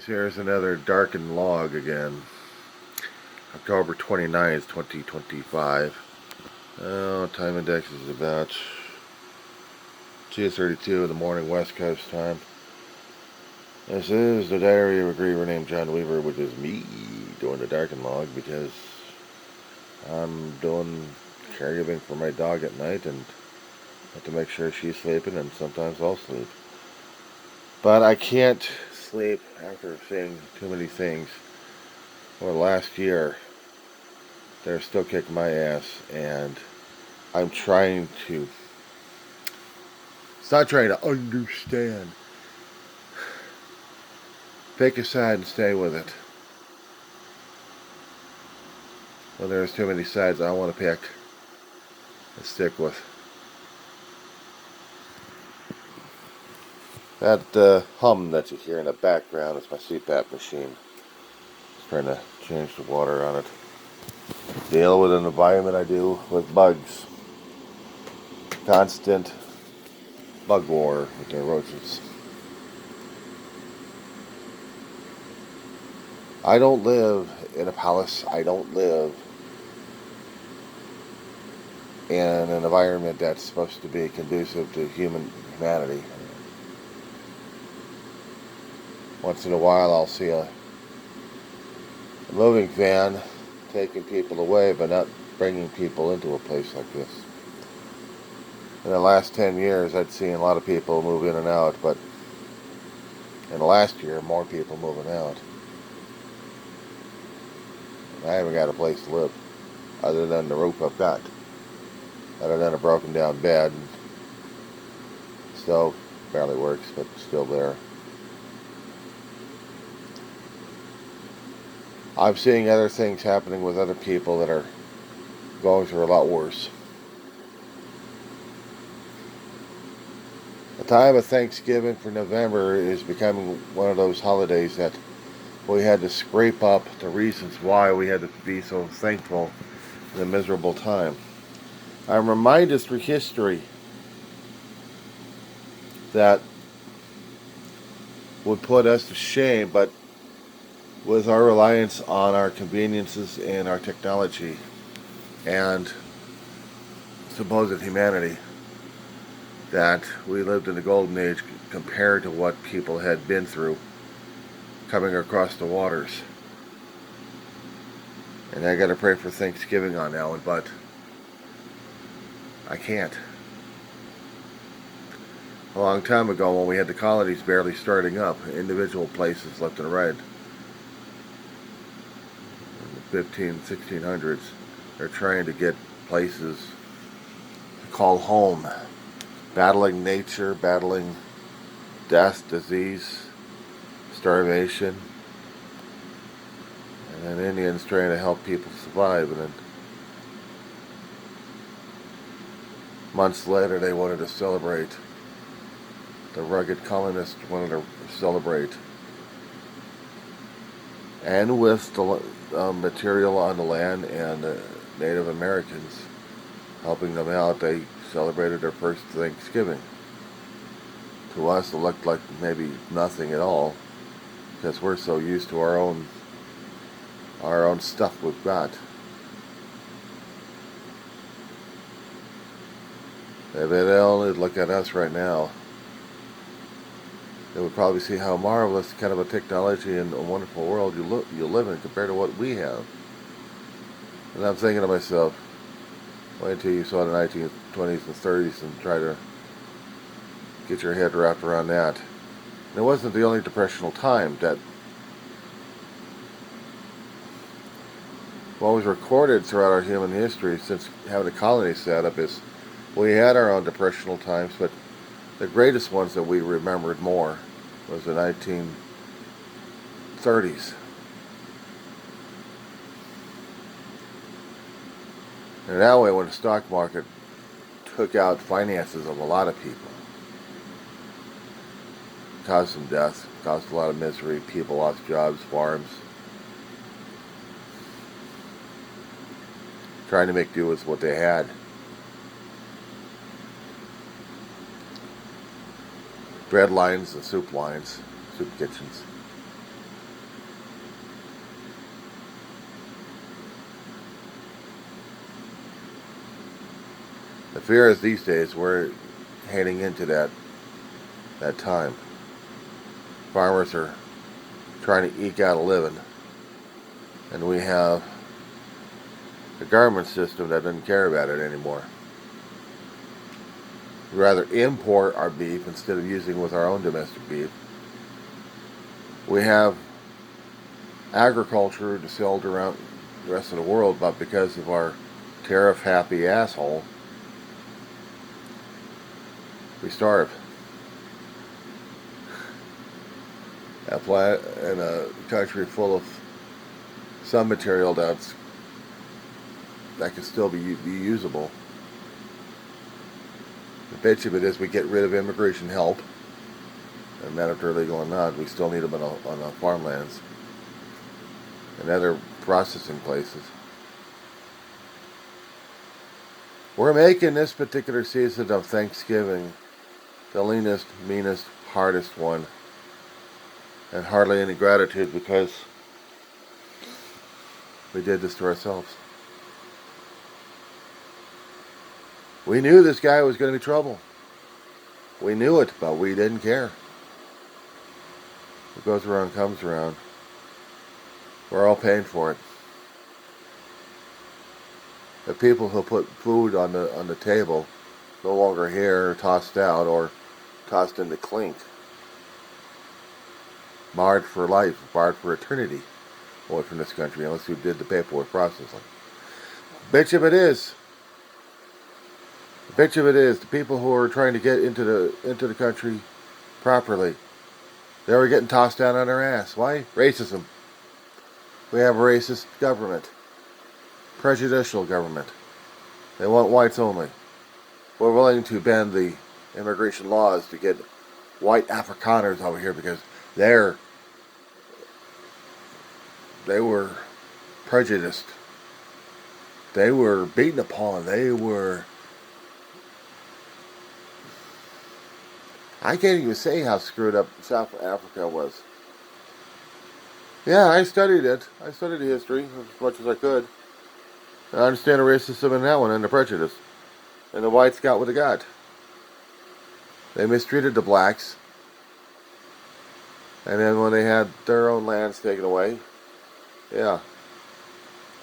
Here's another darkened log again. October 29th, 2025. Oh, time index is about 2:32 in the morning, West Coast time. This is the diary of a griever named John Weaver, which is me doing the darkened log because I'm doing caregiving for my dog at night and have to make sure she's sleeping, and sometimes I'll sleep. But I can't sleep after seeing too many things. Over the last year, they're still kicking my ass, and I'm trying to, it's not trying to understand. Pick a side and stay with it. When there's too many sides I want to pick and stick with. That hum that you hear in the background is my CPAP machine. Just trying to change the water on it. Deal with an environment I do with bugs. Constant bug war with their roaches. I don't live in a palace. I don't live in an environment that's supposed to be conducive to humanity. Once in a while I'll see a moving van taking people away, but not bringing people into a place like this. In the last 10 years, I'd seen a lot of people move in and out, but in the last year, more people moving out. And I haven't got a place to live, other than the roof I've got. Other than a broken down bed. Stove barely works, but still there. I'm seeing other things happening with other people that are going through a lot worse. The time of Thanksgiving for November is becoming one of those holidays that we had to scrape up the reasons why we had to be so thankful in a miserable time. I'm reminded through history that would put us to shame, but with our reliance on our conveniences and our technology and supposed humanity, that we lived in the golden age compared to what people had been through coming across the waters. And I gotta pray for Thanksgiving on that one, but I can't. A long time ago, when we had the colonies barely starting up, individual places left and right, in the 1600s, they're trying to get places to call home, battling nature, battling death, disease, starvation, and then Indians trying to help people survive. And then months later, they wanted to celebrate. The rugged colonists wanted to celebrate. And with the material on the land and the Native Americans helping them out, they celebrated their first Thanksgiving. To us, it looked like maybe nothing at all, because we're so used to our own stuff we've got. If they only look at us right now, they would probably see how marvelous kind of a technology and a wonderful world you live in compared to what we have. And I'm thinking to myself, wait until you saw the 1920s and 30s and try to get your head wrapped around that. And it wasn't the only depressional time. That what was recorded throughout our human history since having the colony set up is we had our own depressional times, but the greatest ones that we remembered more was the 1930s. And that way, when the stock market took out finances of a lot of people, caused some death, caused a lot of misery, people lost jobs, farms, trying to make do with what they had. Bread lines and soup lines, soup kitchens. The fear is these days we're heading into that time. Farmers are trying to eke out a living, and we have a government system that doesn't care about it anymore. We'd rather import our beef instead of using with our own domestic beef. We have agriculture to sell around the rest of the world, but because of our tariff-happy asshole, we starve. In a country full of some material that can still be usable. The bitch of it is we get rid of immigration help, and that if they're legal or not, we still need them on the farmlands and other processing places. We're making this particular season of Thanksgiving the leanest, meanest, hardest one, and hardly any gratitude because we did this to ourselves. We knew this guy was going to be trouble. We knew it, but we didn't care. What goes around comes around. We're all paying for it. The people who put food on the table no longer here, tossed out, or tossed in the clink. Marred for life, barred for eternity, away from this country, unless you did the paperwork processing. Bitch of it is. The bitch of it is the people who are trying to get into the country properly. They were getting tossed down on their ass. Why? Racism. We have a racist government. Prejudicial government. They want whites only. We're willing to bend the immigration laws to get white Afrikaners over here because they were prejudiced. They were beaten upon. I can't even say how screwed up South Africa was. Yeah, I studied it. I studied the history as much as I could. I understand the racism in that one and the prejudice. And the whites got what they got. They mistreated the blacks. And then when they had their own lands taken away, yeah.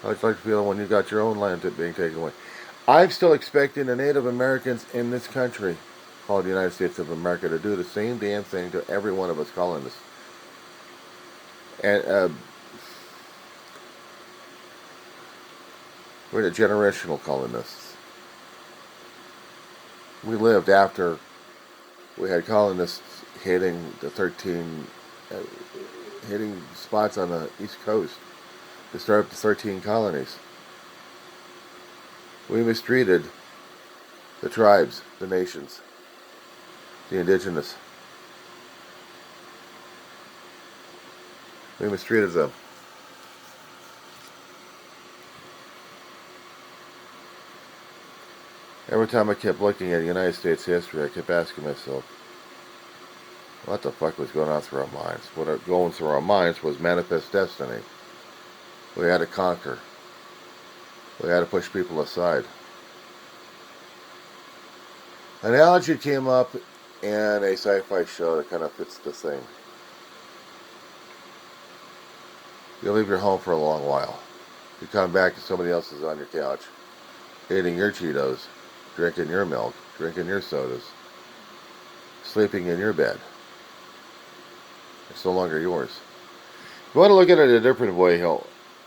How'd you like to feel when you got your own land being taken away? I'm still expecting the Native Americans in this country, called the United States of America, to do the same damn thing to every one of us colonists. And we're the generational colonists. We lived after we had colonists hitting hitting spots on the East Coast to start up the 13 colonies. We mistreated the tribes, the nations, the indigenous. We mistreated them. Every time I kept looking at United States history, I kept asking myself, what the fuck was going on through our minds? What was going through our minds was manifest destiny. We had to conquer. We had to push people aside. An analogy came up in a sci-fi show that kind of fits the thing. You leave your home for a long while. You come back and somebody else is on your couch, eating your Cheetos, drinking your milk, drinking your sodas, sleeping in your bed. It's no longer yours. If you want to look at it a different way,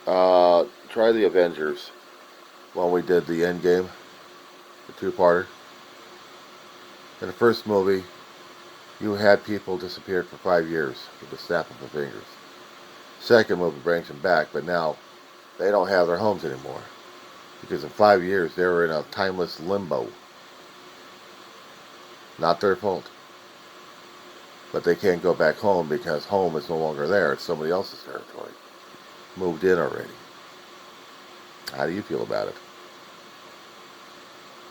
try the Avengers. When we did the Endgame, the two-parter. In the first movie, you had people disappear for 5 years with the snap of the fingers. Second movie brings them back, but now they don't have their homes anymore. Because in 5 years, they were in a timeless limbo. Not their fault. But they can't go back home because home is no longer there. It's somebody else's territory. Moved in already. How do you feel about it?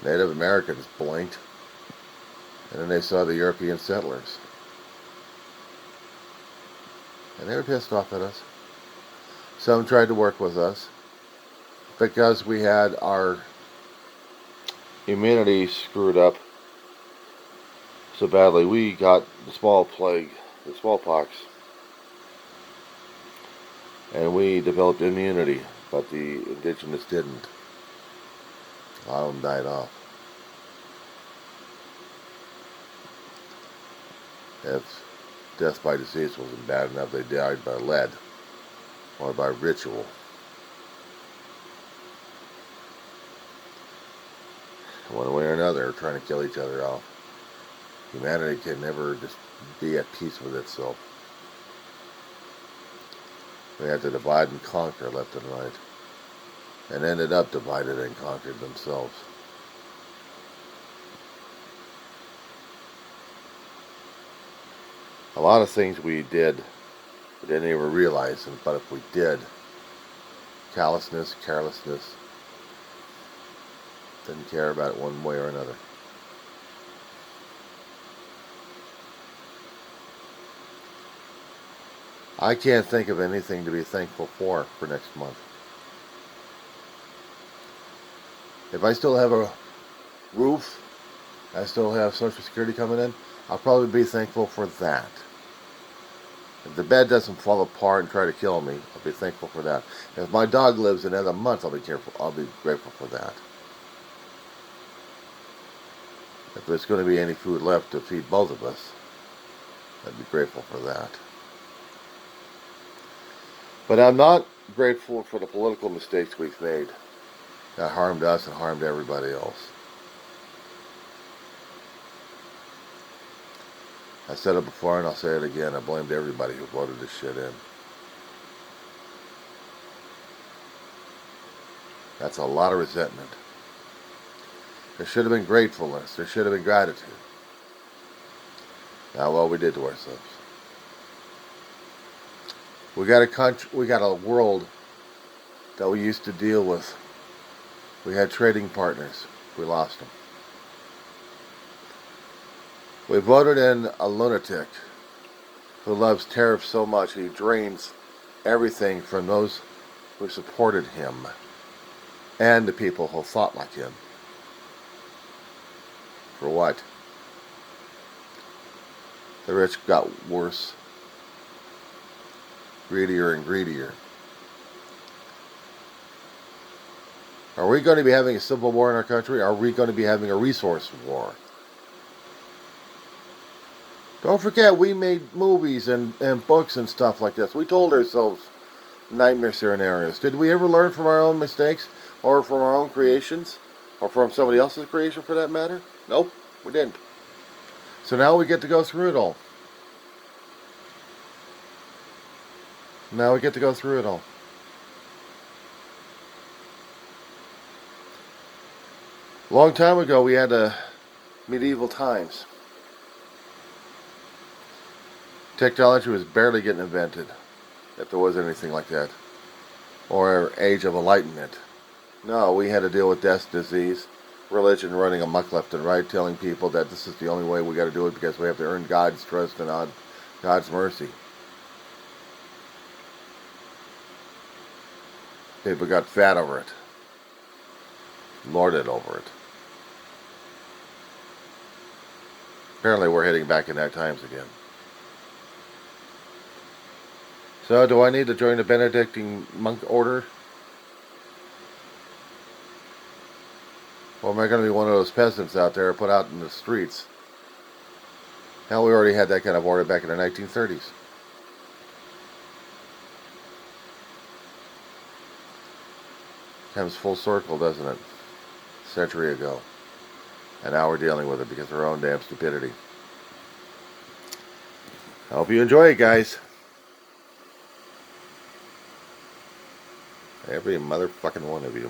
Native Americans blinked. And then they saw the European settlers. And they were pissed off at us. Some tried to work with us because we had our humanity screwed up so badly. We got the small plague, the smallpox, and we developed immunity, but the indigenous didn't. A lot of them died off. If death by disease wasn't bad enough, they died by lead or by ritual. One way or another, trying to kill each other off. Humanity can never just be at peace with itself. They had to divide and conquer left and right, and ended up divided and conquered themselves. A lot of things we did, we didn't even realize, but if we did, callousness, carelessness, didn't care about it one way or another. I can't think of anything to be thankful for next month. If I still have a roof, I still have Social Security coming in, I'll probably be thankful for that. If the bed doesn't fall apart and try to kill me, I'll be thankful for that. If my dog lives another month, I'll be grateful for that. If there's going to be any food left to feed both of us, I'd be grateful for that. But I'm not grateful for the political mistakes we've made that harmed us and harmed everybody else. I said it before and I'll say it again. I blamed everybody who voted this shit in. That's a lot of resentment. There should have been gratefulness. There should have been gratitude. Now, what we did to ourselves. We got a country, we got a world that we used to deal with. We had trading partners. We lost them. We voted in a lunatic who loves tariffs so much he drains everything from those who supported him and the people who thought like him. For what? The rich got worse, greedier and greedier. Are we going to be having a civil war in our country? Are we going to be having a resource war? Don't forget, we made movies and books and stuff like this. We told ourselves nightmare scenarios. Did we ever learn from our own mistakes? Or from our own creations? Or from somebody else's creation, for that matter? Nope, we didn't. So now we get to go through it all. Now we get to go through it all. A long time ago, we had medieval times. Technology was barely getting invented, if there was anything like that. Or age of enlightenment. No, we had to deal with death, disease, religion running amok left and right, telling people that this is the only way we got to do it because we have to earn God's trust and God's mercy. People got fat over it. Lorded over it. Apparently we're heading back in that times again. So, do I need to join the Benedictine monk order? Or am I going to be one of those peasants out there put out in the streets? Hell, we already had that kind of order back in the 1930s. Comes full circle, doesn't it? A century ago. And now we're dealing with it because of our own damn stupidity. I hope you enjoy it, guys. Every motherfucking one of you.